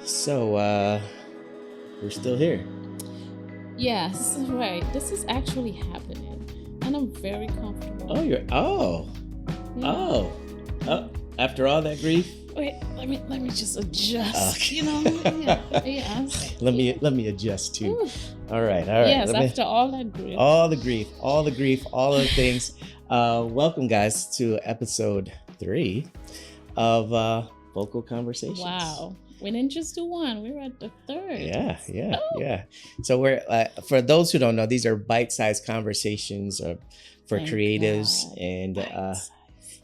So, we're still here. Yes, right. This is actually happening, and I'm very comfortable. Oh, Yeah. oh, oh. After all that grief, Wait, let me just adjust. Okay. Yes. let me adjust too. Ooh. All right. Yes, Let me, after all that grief. all the grief, all the things. Welcome, guys, to episode 3 of Vocal Conversations. Wow, we didn't just do one; we were at the third. Yeah. So we're for those who don't know, these are bite-sized conversations for Thank creatives, God. and Bite-size.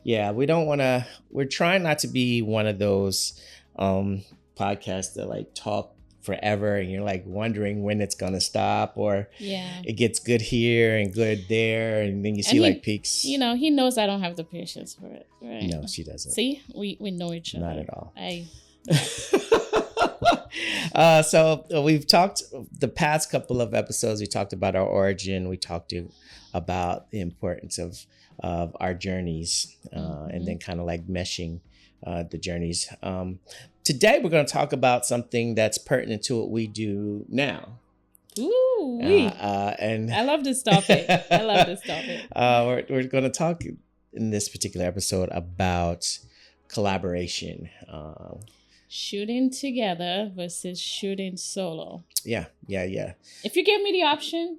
yeah, we're trying not to be one of those podcasts that like talk forever and you're like wondering when it's gonna stop, or Yeah. it gets good here and good there, and then you see he- like peaks. He knows I don't have the patience for it. Right? No, she doesn't. See, we know each other. Not at all. So we've talked the past couple of episodes. We talked about our origin. We talked about the importance of our journeys, and then kind of like meshing the journeys. Today we're going to talk about something that's pertinent to what we do now. Ooh, and I love this topic. We're going to talk in this particular episode about collaboration. Shooting together versus shooting solo. Yeah. If you give me the option,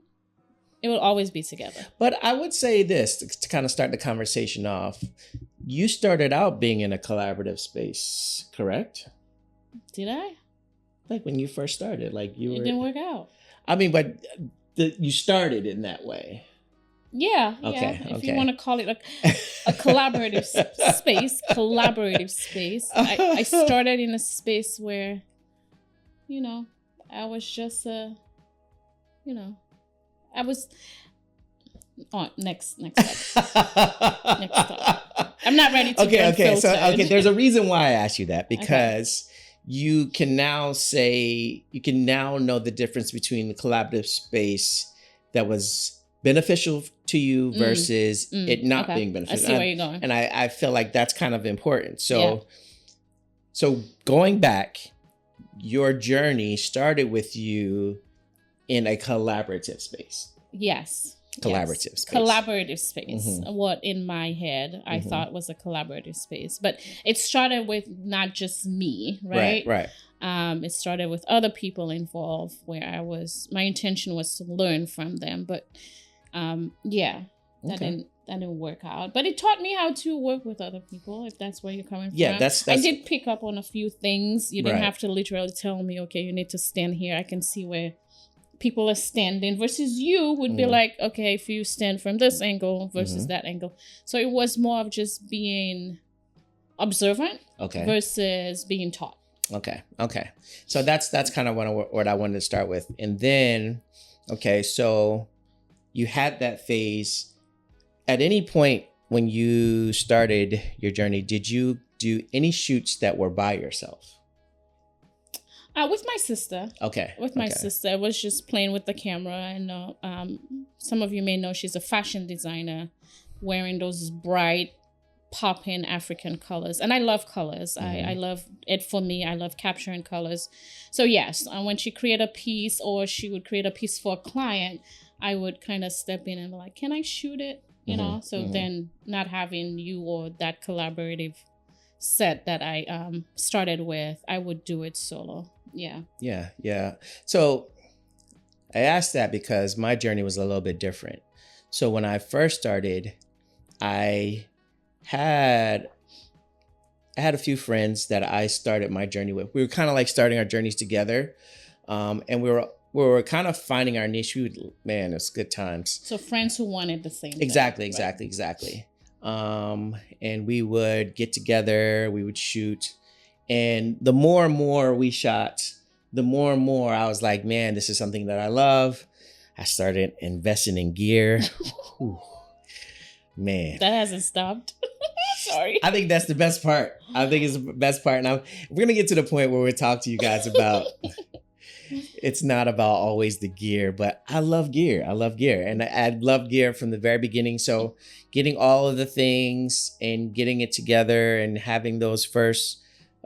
it will always be together. But I would say this to kind of start the conversation off. You started out being in a collaborative space, correct? Did I? Like when you first started, like you were. It didn't work out. I mean, but you started in that way. Yeah. Okay. If you want to call it a collaborative space, I started in a space where, I was just I was. Oh, next step. Next step. I'm not ready to get filtered. So there's a reason why I asked you that, because you can now know the difference between the collaborative space that was beneficial to you versus it not being beneficial. I see where you're going. And I feel like that's kind of important. So going back, your journey started with you in a collaborative space. Yes. Collaborative space. Collaborative space. What in my head I thought was a collaborative space. But it started with not just me, right? Right. It started with other people involved where my intention was to learn from them. But that didn't work out. But it taught me how to work with other people, if that's where you're coming from. Yeah, that's I did pick up on a few things. You didn't Right. have to literally tell me, okay, you need to stand here. I can see where people are standing, versus you would be like, okay, if you stand from this angle versus that angle. So it was more of just being observant versus being taught. Okay. So that's kind of what I wanted to start with. And then, so you had that phase. At any point when you started your journey, did you do any shoots that were by yourself? With my sister. Okay. With my sister. I was just playing with the camera. And some of you may know she's a fashion designer wearing those bright, popping African colors. And I love colors. I love it. For me, I love capturing colors. So yes, when she create a piece, or she would create a piece for a client, I would kind of step in and be like, can I shoot it? Then not having you or that collaborative set that I started with, I would do it solo. Yeah. So I asked that because my journey was a little bit different. So when I first started, I had a few friends that I started my journey with. We were kind of like starting our journeys together, and we were kind of finding our niche. It was good times. So friends who wanted the same thing. Exactly. And we would get together, we would shoot. And the more and more we shot, the more and more I was like, man, this is something that I love. I started investing in gear. Man. That hasn't stopped. Sorry. I think that's the best part. I think it's the best part. Now, we're going to get to the point where we talk to you guys about, it's not about always the gear, but I love gear. And I love gear from the very beginning. So getting all of the things and getting it together and having those first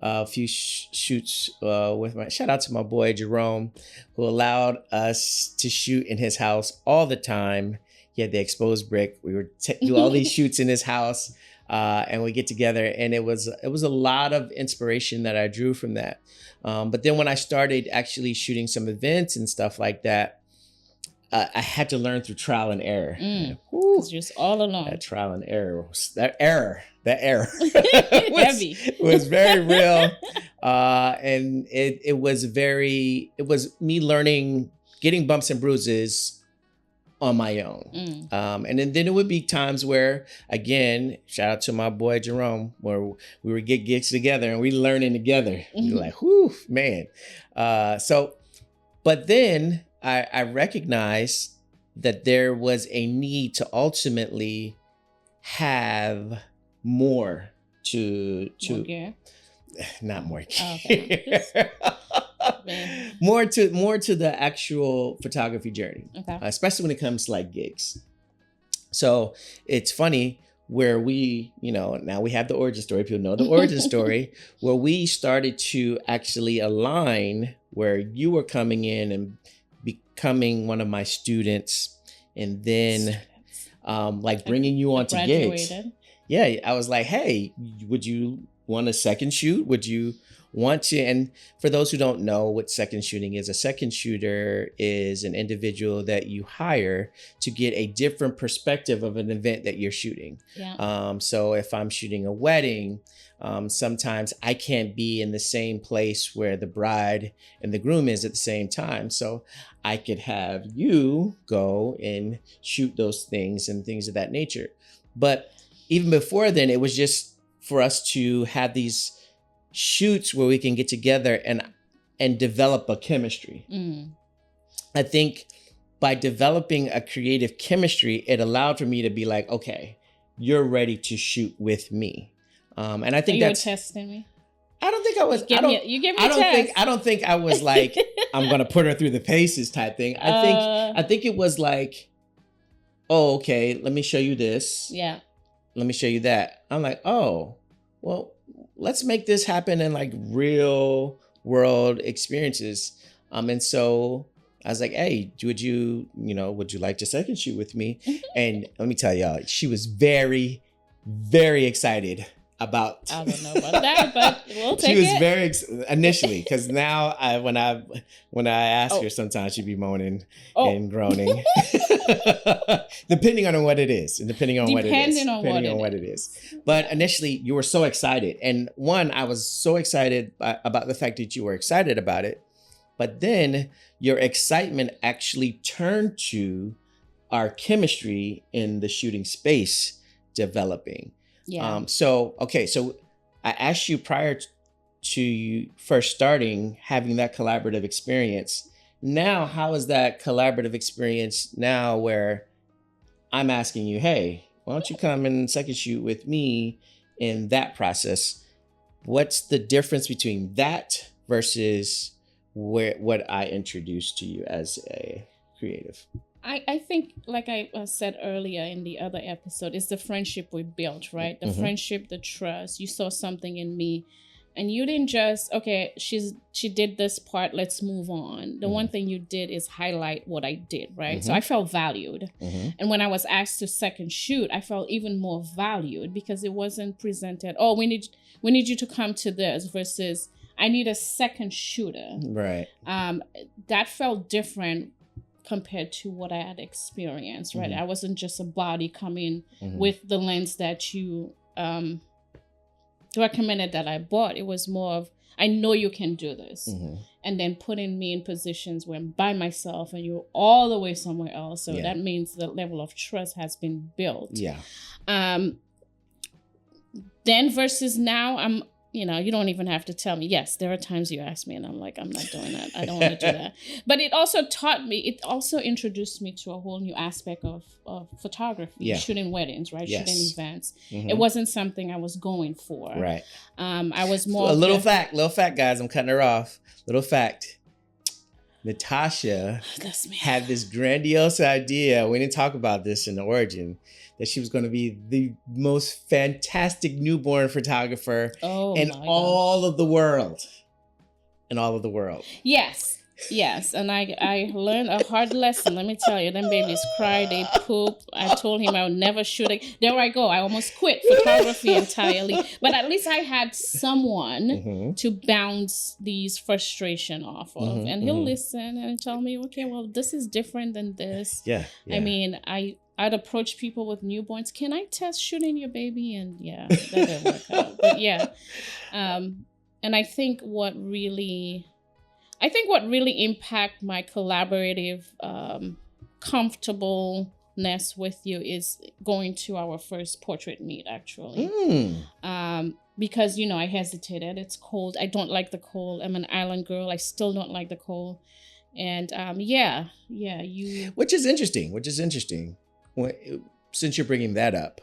a few shoots with shout out to my boy Jerome, who allowed us to shoot in his house all the time. He had the exposed brick. We would do all these shoots in his house, and we get together, and it was a lot of inspiration that I drew from that. But then when I started actually shooting some events and stuff like that, I had to learn through trial and error. Because you're just all alone. That trial and error, that error Heavy. was very real. And it was me learning, getting bumps and bruises on my own. And then it would be times where, again, shout out to my boy Jerome, where we would get gigs together and we learning together. You're like, whew, man. But then I recognized that there was a need to ultimately have more to not more okay. more to the actual photography journey, okay. Especially when it comes to like gigs. So it's funny where we, now we have the origin story. People know the origin story, where we started to actually align, where you were coming in and becoming one of my students, and then like bringing you onto gigs. Yeah, I was like, hey, would you want a second shoot? Would you want to? And for those who don't know what second shooting is, a second shooter is an individual that you hire to get a different perspective of an event that you're shooting. Yeah. So if I'm shooting a wedding, sometimes I can't be in the same place where the bride and the groom is at the same time. So I could have you go and shoot those things and things of that nature. But even before then, it was just for us to have these shoots where we can get together and develop a chemistry. I think by developing a creative chemistry, it allowed for me to be like, okay, you're ready to shoot with me. And I think you were testing me. I don't think I was. You gave me a test. I don't think I was like, I'm gonna put her through the paces type thing. I think it was like, oh, okay, let me show you this. Yeah. Let me show you that. I'm like, oh, well, let's make this happen in like real world experiences. And so I was like, hey, would you like to second shoot with me? And let me tell y'all, she was very, very excited about. I don't know about that, but we'll take it. She was very initially, because now when I ask her, sometimes she'd be moaning and groaning, depending on what it is, and depending on what it is. But initially, you were so excited, and I was so excited about the fact that you were excited about it. But then your excitement actually turned to our chemistry in the shooting space developing. Yeah. So I asked you prior to you first starting, having that collaborative experience. Now, how is that collaborative experience now where I'm asking you, hey, why don't you come and second shoot with me in that process? What's the difference between that versus what I introduced to you as a creative? I think, like I said earlier in the other episode, it's the friendship we built, right? The friendship, the trust. You saw something in me, and you didn't just, okay, she did this part, let's move on. The one thing you did is highlight what I did, right? So I felt valued. And when I was asked to second shoot, I felt even more valued, because it wasn't presented, oh, we need you to come to this, versus I need a second shooter. Right. That felt different compared to what I had experienced, right? I wasn't just a body coming with the lens that you recommended that I bought. It was more of, I know you can do this. And then putting me in positions where I'm by myself and you're all the way somewhere else. So that means the level of trust has been built. Yeah. Then versus now, I'm, you don't even have to tell me. Yes, there are times you ask me and I'm like, I'm not doing that. I don't want to do that. But it also introduced me to a whole new aspect of photography, shooting weddings, right? Yes. Shooting events. It wasn't something I was going for. Right. I was more... Little fact, guys, I'm cutting her off. Little fact. Natasha That's me. had this grandiose idea. We didn't talk about this in the origin, that she was going to be the most fantastic newborn photographer in all of the world. In all of the world. Yes, and I learned a hard lesson. Let me tell you, them babies cry, they poop. I told him I would never shoot it. There I go. I almost quit photography entirely. But at least I had someone to bounce these frustration off of, and he'll listen and tell me, okay, well, this is different than this. Yeah. I mean, I'd approach people with newborns. Can I test shooting your baby? And yeah, that didn't work out. But yeah, and I think what really impact my collaborative comfortableness with you is going to our first portrait meet, actually. Because, you know, I hesitated. It's cold. I don't like the cold. I'm an island girl. I still don't like the cold. And Which is interesting. Since you're bringing that up,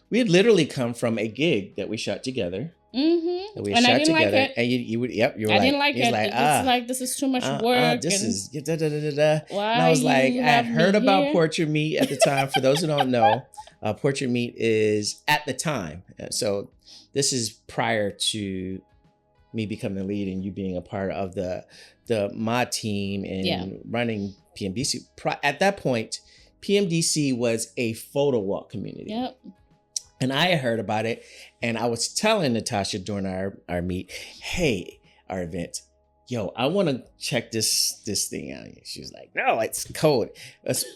we had literally come from a gig that we shot together. And we I shot didn't together, like it. And you were I didn't like it. It's like, this is too much work. This is da da da da da. Why and I was like, I had heard about here? Portrait Meet at the time. For those who don't know, Portrait Meet is at the time. So this is prior to me becoming the lead and you being a part of the mod team and running PMDC. At that point, PMDC was a photo walk community. Yep. And I heard about it, and I was telling Natasha during our meet, hey, our event, yo, I want to check this thing out. She was like, no, it's cold.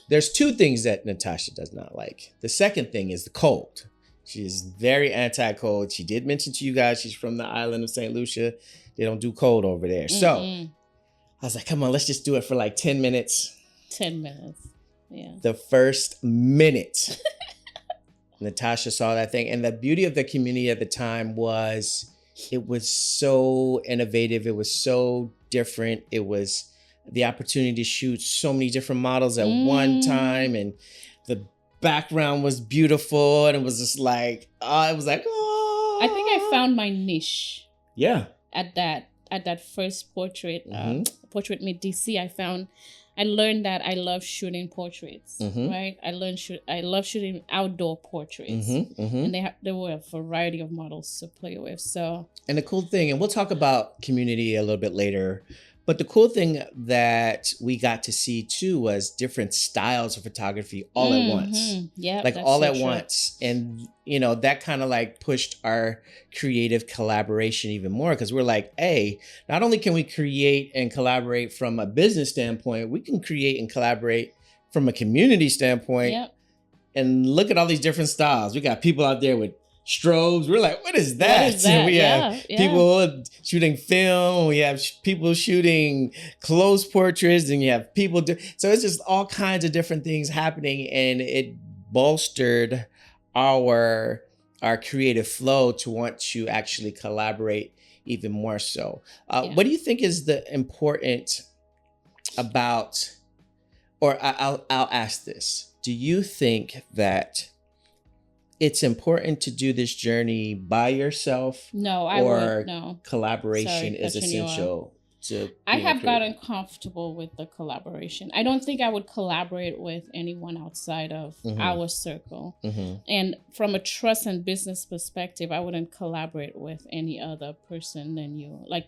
There's two things that Natasha does not like. The second thing is the cold. She is very anti-cold. She did mention to you guys she's from the island of St. Lucia. They don't do cold over there. So I was like, come on, let's just do it for like 10 minutes. 10 minutes. Yeah. The first minute. Natasha saw that thing. And the beauty of the community at the time was it was so innovative. It was so different. It was the opportunity to shoot so many different models at one time. And the background was beautiful. And it was just like, oh. I think I found my niche. Yeah. At that first portrait meet DC, I learned that I love shooting portraits, right? I love shooting outdoor portraits, and there were a variety of models to play with. So, and the cool thing, and we'll talk about community a little bit later, but the cool thing that we got to see too was different styles of photography all at once. Yeah, like all at once, and you know that kind of like pushed our creative collaboration even more because we're like, hey, not only can we create and collaborate from a business standpoint, we can create and collaborate from a community standpoint. Yep. And look at all these different styles. We got people out there with strobes. We're like, what is that? What is that? We have people shooting film. We have people shooting close portraits, and you have people so it's just all kinds of different things happening, and it bolstered our creative flow to want to actually collaborate even more so. What do you think is the important about, or I'll ask this. Do you think that it's important to do this journey by yourself? No, I would no. Collaboration is essential to. I have gotten comfortable with the collaboration. I don't think I would collaborate with anyone outside of our circle. And from a trust and business perspective, I wouldn't collaborate with any other person than you. Like,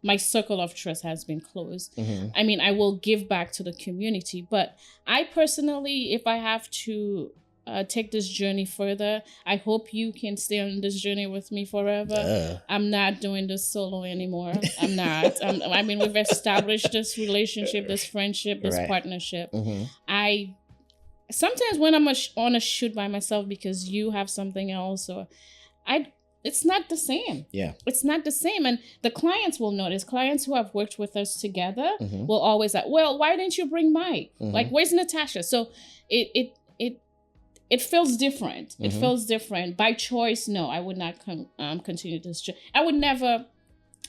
my circle of trust has been closed. I mean, I will give back to the community, but I personally, if I have to take this journey further, I hope you can stay on this journey with me forever. I'm not doing this solo anymore. I'm not. I mean, we've established this relationship, this friendship, this partnership. I sometimes when I'm on a shoot by myself because you have something else, or it's not the same. Yeah, it's not the same, and the clients will notice. Clients who have worked with us together will always like, well, why didn't you bring Mike? Like, where's Natasha? So it feels different. It feels different. By choice, no, I would not continue this. I would never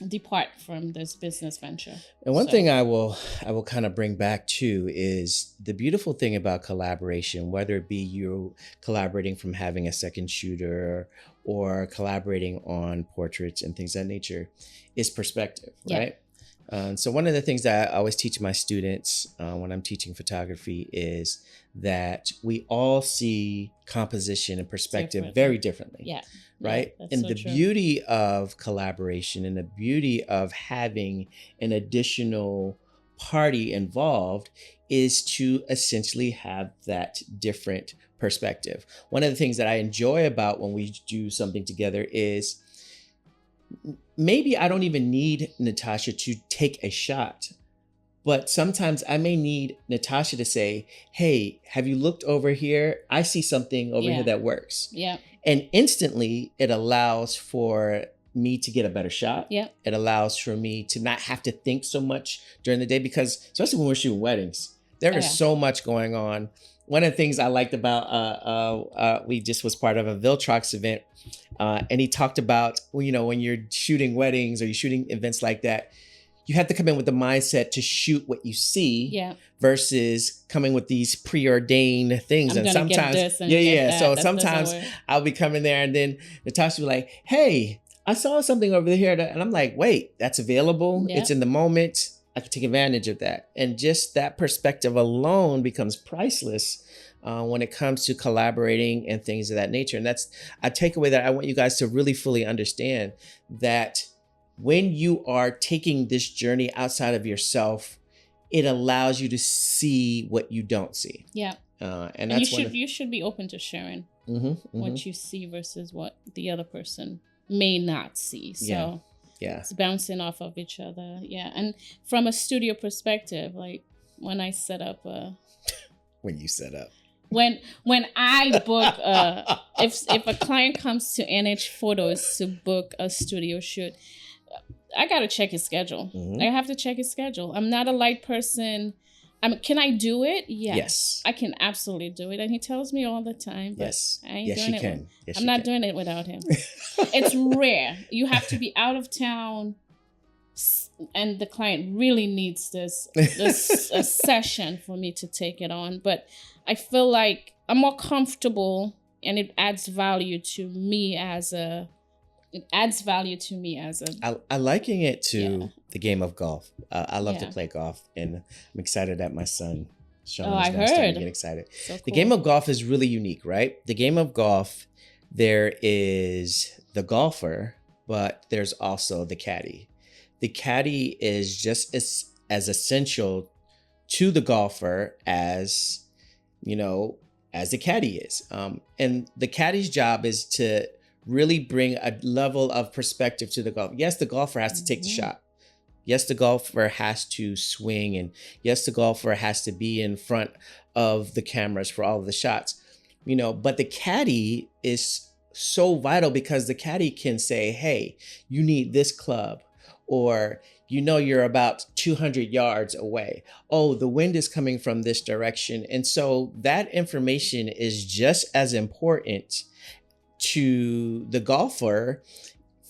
depart from this business venture. And one thing I will kind of bring back too is the beautiful thing about collaboration, whether it be you collaborating from having a second shooter or collaborating on portraits and things of that nature, is perspective, right? So one of the things that I always teach my students when I'm teaching photography is that we all see composition and perspective very differently. Yeah. Right. Yeah, and so the true. beauty of collaboration and the beauty of having an additional party involved is to essentially have that different perspective. One of the things that I enjoy about when we do something together is maybe I don't even need Natasha to take a shot, but sometimes I may need Natasha to say, hey, have you looked over here? I see something over here that works. Yeah. And instantly it allows for me to get a better shot. Yeah. It allows for me to not have to think so much during the day, because especially when we're shooting weddings, there is so much going on. One of the things I liked about, we just was part of a Viltrox event, and he talked about, you know, when you're shooting weddings or you're shooting events like that, you have to come in with the mindset to shoot what you see versus coming with these preordained things. I'm and sometimes, get this and get that. So sometimes I'll be coming there and then Natasha will be like, hey, I saw something over here. And I'm like, wait, that's available. It's in the moment. I can take advantage of that. And just that perspective alone becomes priceless when it comes to collaborating and things of that nature. And that's a takeaway that I want you guys to really fully understand, that when you are taking this journey outside of yourself, it allows you to see what you don't see. Yeah. And that's you should be open to sharing what you see versus what the other person may not see. So it's bouncing off of each other. Yeah. And from a studio perspective, like when I set up when you set up. When I book if a client comes to NH Photos to book a studio shoot, I gotta check his schedule. I have to check his schedule. I'm not a light person. Can I do it? Yes. I can absolutely do it. And he tells me all the time. But I ain't doing it. I'm not doing it without him. It's rare. You have to be out of town, and the client really needs this a session for me to take it on. But I feel like I'm more comfortable, and it adds value to me as a. I liken it to the game of golf. I love to play golf, and I'm excited that my son Sean is now starting to get excited. So cool. The game of golf is really unique, right? The game of golf, there is the golfer, but there's also the caddy. The caddy is just as essential to the golfer as, you know, as the caddy is. And the caddy's job is to really bring a level of perspective to the golf. Yes, the golfer has to take the shot. Yes, the golfer has to swing. And yes, the golfer has to be in front of the cameras for all of the shots. You know, but the caddy is so vital, because the caddy can say, hey, you need this club, or you know, you're about 200 yards away. Oh, the wind is coming from this direction. And so that information is just as important to the golfer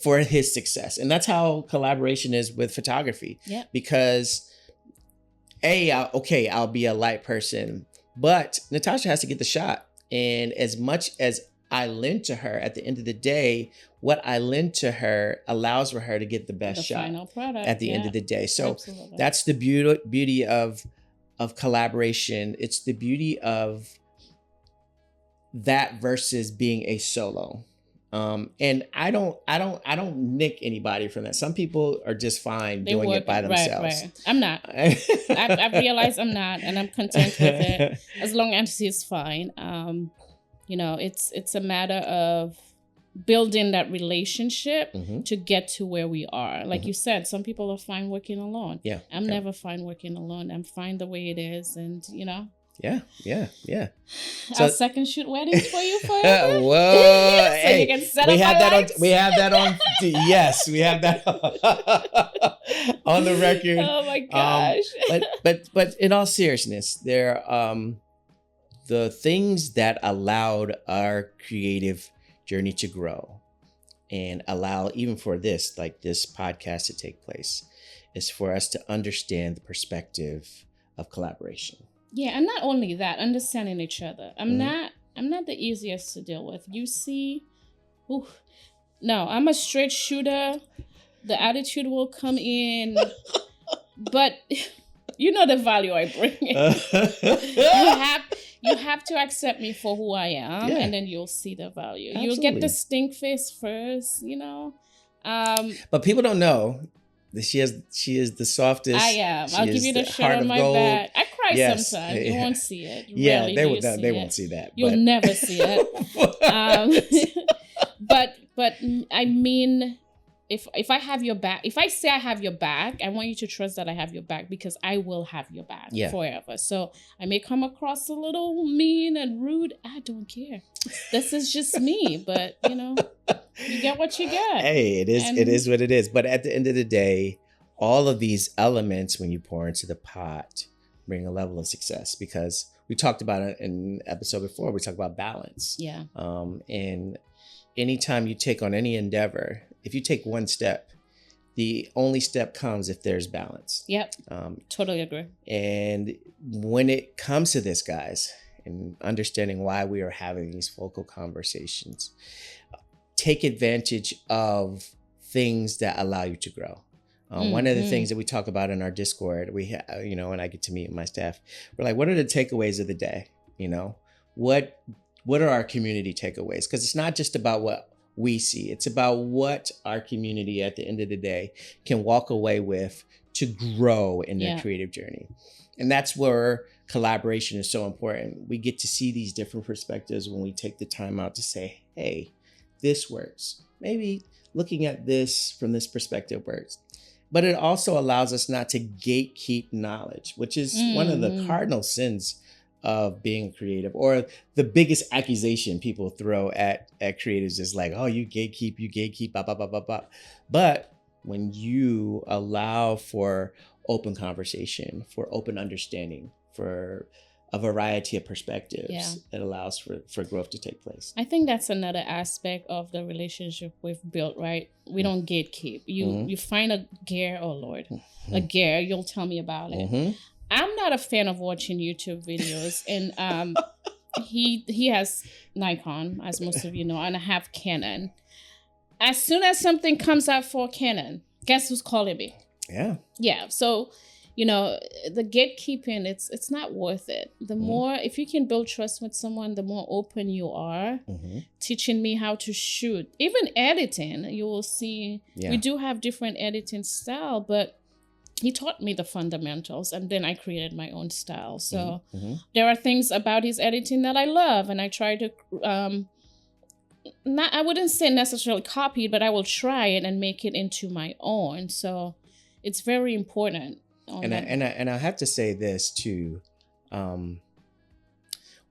for his success. And that's how collaboration is with photography. Yeah. Because I'll be a light person, but Natasha has to get the shot. And as much as I lend to her, at the end of the day, what I lend to her allows for her to get the best shot final product, at the end of the day. So that's the beauty of collaboration. It's the beauty of that versus being a solo. And I don't nick anybody from that. Some people are just fine doing it by themselves. Right. I'm not. I've realized I'm not, and I'm content with it as long as it's fine. You know, it's a matter of building that relationship to get to where we are. Like you said, some people are fine working alone. Yeah. I'm never fine working alone. I'm fine the way it is, and you know. Yeah. So, our second shoot weddings for you forever. Whoa! So hey, you can set we have that on. We have that on. Yes, we have that on the record. Oh my gosh! But in all seriousness, there the things that allowed our creative journey to grow and allow even for this podcast to take place is for us to understand the perspective of collaboration. Yeah, and not only that, understanding each other. I'm not the easiest to deal with. You see, no, I'm a straight shooter. The attitude will come in. But you know the value I bring. You have to accept me for who I am, and then you'll see the value. Absolutely. You'll get the stink face first, you know. But people don't know that she is the softest. I am. I'll give you the shirt on my back. I cry sometimes. You won't see it. Yeah, they won't see that. You'll never see it. But I mean, if I have your back, if I say I have your back, I want you to trust that I have your back, because I will have your back forever. So I may come across a little mean and rude. I don't care. This is just me. But you know, you get what you get. Hey, it is what it is. But at the end of the day, all of these elements, when you pour into the pot, bring a level of success, because we talked about it in the episode before. We talked about balance. Yeah. And anytime you take on any endeavor, if you take one step, the only step comes if there's balance. Yep. Totally agree. And when it comes to this, guys, and understanding why we are having these focal conversations, take advantage of things that allow you to grow. One of the things that we talk about in our Discord, when I get to meet my staff, we're like, what are the takeaways of the day? You know, what are our community takeaways? Because it's not just about what we see. It's about what our community at the end of the day can walk away with to grow in their creative journey. And that's where collaboration is so important. We get to see these different perspectives when we take the time out to say, hey, this works. Maybe looking at this from this perspective works. But it also allows us not to gatekeep knowledge, which is one of the cardinal sins of being creative, or the biggest accusation people throw at creatives is like, oh, you gatekeep, blah, blah, blah, blah, blah. But when you allow for open conversation, for open understanding, for a variety of perspectives, it allows for growth to take place. I think that's another aspect of the relationship we've built, right? We don't gatekeep. You find a gear, oh Lord, a gear, you'll tell me about it. I'm not a fan of watching YouTube videos, and he has Nikon, as most of you know, and I have Canon. As soon as something comes out for Canon, guess who's calling me? Yeah. So, you know, the gatekeeping, it's not worth it. The more, if you can build trust with someone, the more open you are, teaching me how to shoot, even editing. You will see we do have different editing style, but he taught me the fundamentals, and then I created my own style. So there are things about his editing that I love, and I try to, I wouldn't say necessarily copy it, but I will try it and make it into my own. So it's very important. And I have to say this too. Do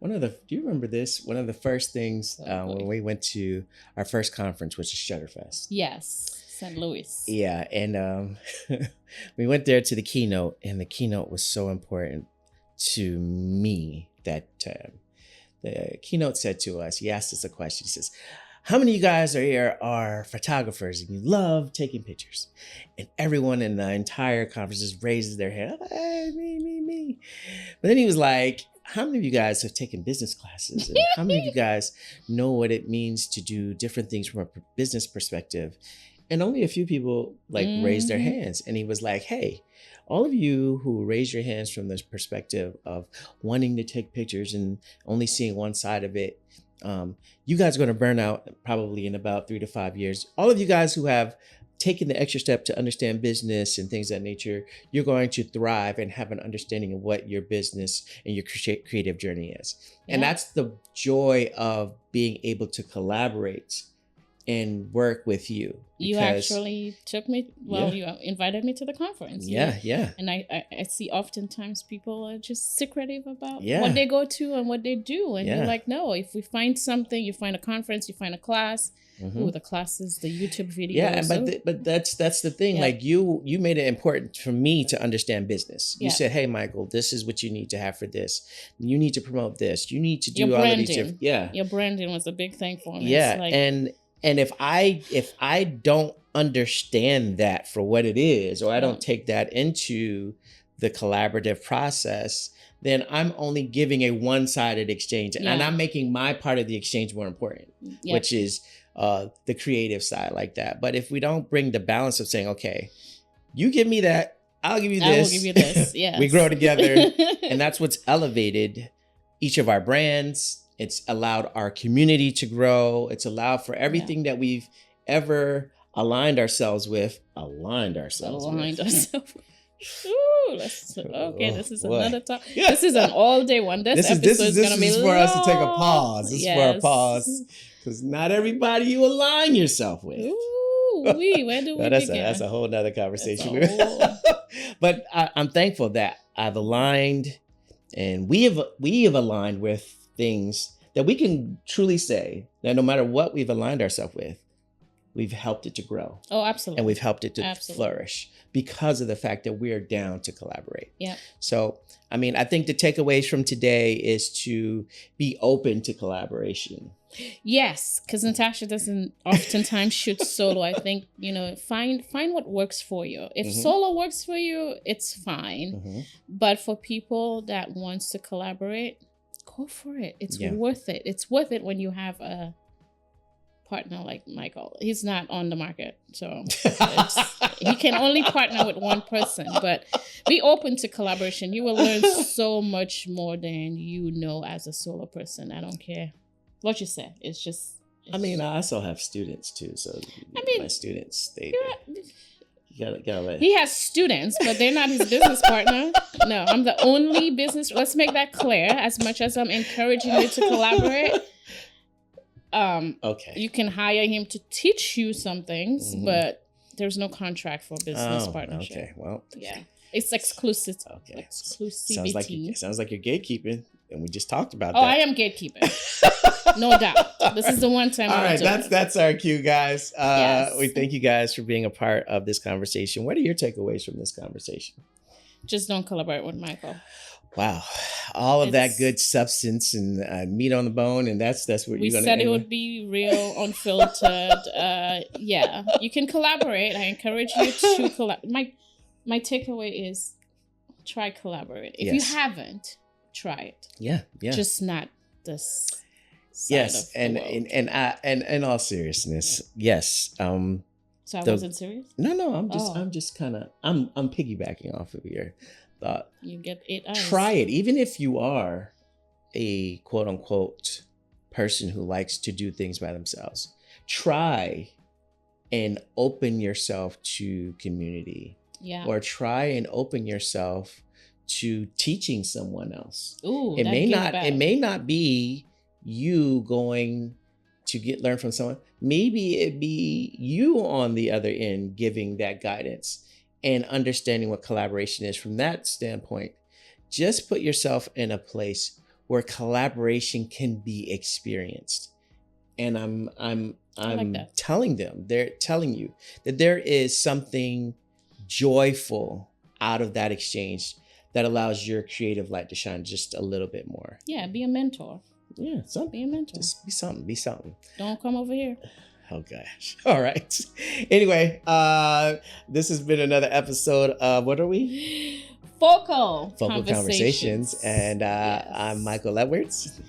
you remember this? One of the first things when we went to our first conference, which is Shutterfest. Yes. St. Louis. Yeah, and we went there to the keynote, and the keynote was so important to me that time. The keynote said to us, he asked us a question. He says, how many of you guys are photographers and you love taking pictures? And everyone in the entire conference just raises their hand. Hey, me. But then he was like, how many of you guys have taken business classes? And how many of you guys know what it means to do different things from a business perspective? And only a few people raised their hands. And he was like, hey, all of you who raise your hands from this perspective of wanting to take pictures and only seeing one side of it, you guys are going to burn out probably in about 3 to 5 years. All of you guys who have taken the extra step to understand business and things of that nature, you're going to thrive and have an understanding of what your business and your creative journey is. Yeah. And that's the joy of being able to collaborate and work with you. You actually took me, you invited me to the conference. Yeah. And I see oftentimes people are just secretive about what they go to and what they do. And you're like, no, if we find something, you find a conference, you find a class, the classes, the YouTube videos. Yeah, but that's the thing. Yeah. Like you made it important for me to understand business. You said, hey, Michael, this is what you need to have for this. You need to promote this. You need to do all of these different. Your branding was a big thing for me. Yeah, and if I don't understand that for what it is, or I don't take that into the collaborative process, then I'm only giving a one-sided exchange, and I'm making my part of the exchange more important, which is the creative side like that. But if we don't bring the balance of saying, okay, you give me that, I'll give you I this. will give you this. Yeah. We grow together. And that's what's elevated each of our brands. It's allowed our community to grow. It's allowed for everything that we've ever aligned ourselves with. Ooh, this is another talk. This is an all-day one. This episode is going to be for us to take a pause. This is for a pause. Because not everybody you align yourself with. Ooh, where do we begin? That's a whole nother conversation. But I'm thankful that I've aligned, and we have aligned with things that we can truly say that no matter what we've aligned ourselves with, we've helped it to grow. Oh, absolutely. And we've helped it to flourish because of the fact that we're down to collaborate. Yeah. So, I mean, I think the takeaways from today is to be open to collaboration. Yes, because Natasha doesn't oftentimes shoot solo. I think, find what works for you. If solo works for you, it's fine. But for people that wants to collaborate, go for it. It's worth it. It's worth it when you have a partner like Michael. He's not on the market, so he can only partner with one person. But be open to collaboration. You will learn so much more than you know as a solo person. I don't care what you say. It's just. I mean, I also have students too. So my students, they you gotta let. He has students, but they're not his business partner. No, I'm the only business. Let's make that clear. As much as I'm encouraging you to collaborate. Okay. You can hire him to teach you some things, but there's no contract for business partnership. Okay, well, yeah, it's exclusive. Okay, exclusivity. Sounds like you're gatekeeping, and we just talked about that. Oh, I am gatekeeping, no doubt. This is the one time. All right, that's our cue, guys. Yes. We thank you guys for being a part of this conversation. What are your takeaways from this conversation? Just don't collaborate with Michael. Wow, all of that good substance and meat on the bone, and that's what you're going to. We said it would be real, unfiltered. Yeah, you can collaborate. I encourage you to collaborate. My takeaway is try collaborate. If you haven't, try it. Yeah. Just not this. Yes, and in all seriousness, yes. So I wasn't serious. No, I'm just kind of I'm piggybacking off of your thought. You get it. Try it, even if you are a quote unquote person who likes to do things by themselves. Try and open yourself to community. Yeah. Or try and open yourself to teaching someone else. Ooh, it may not be you going to learn from someone. Maybe it be you on the other end giving that guidance and understanding what collaboration is from that standpoint. Just put yourself in a place where collaboration can be experienced. And I'm like telling them, they're telling you that there is something joyful out of that exchange that allows your creative light to shine just a little bit more. Yeah, be a mentor. Yeah, be a mentor. Just be something. Don't come over here. Oh gosh. All right. Anyway, this has been another episode of what are we? Focal Conversations. And yes. I'm Michael Edwards.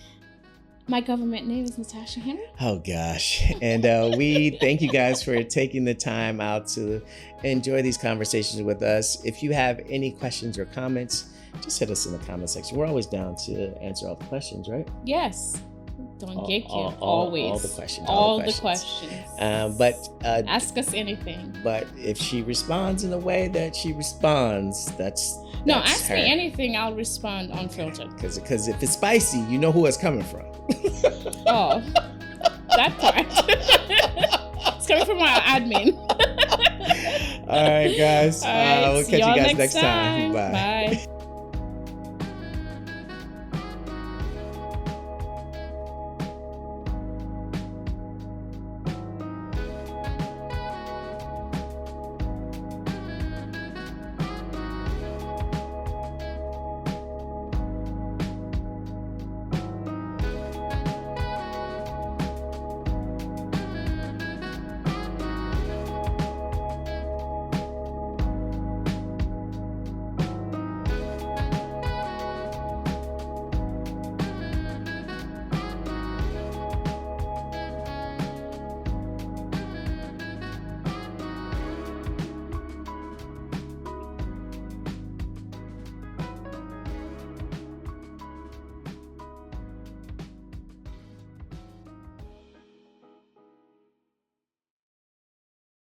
My government name is Natasha Henry. Oh gosh. And we thank you guys for taking the time out to enjoy these conversations with us. If you have any questions or comments, just hit us in the comment section. We're always down to answer all the questions, right? Yes. Don't gatekeep. Always. All the questions. All the questions. But ask us anything. But if she responds in the way that she responds, that's ask her. Me anything. I'll respond unfiltered. Because if it's spicy, you know who it's coming from. Oh, that part. It's coming from our admin. All right, guys. We'll catch you guys next time. Bye.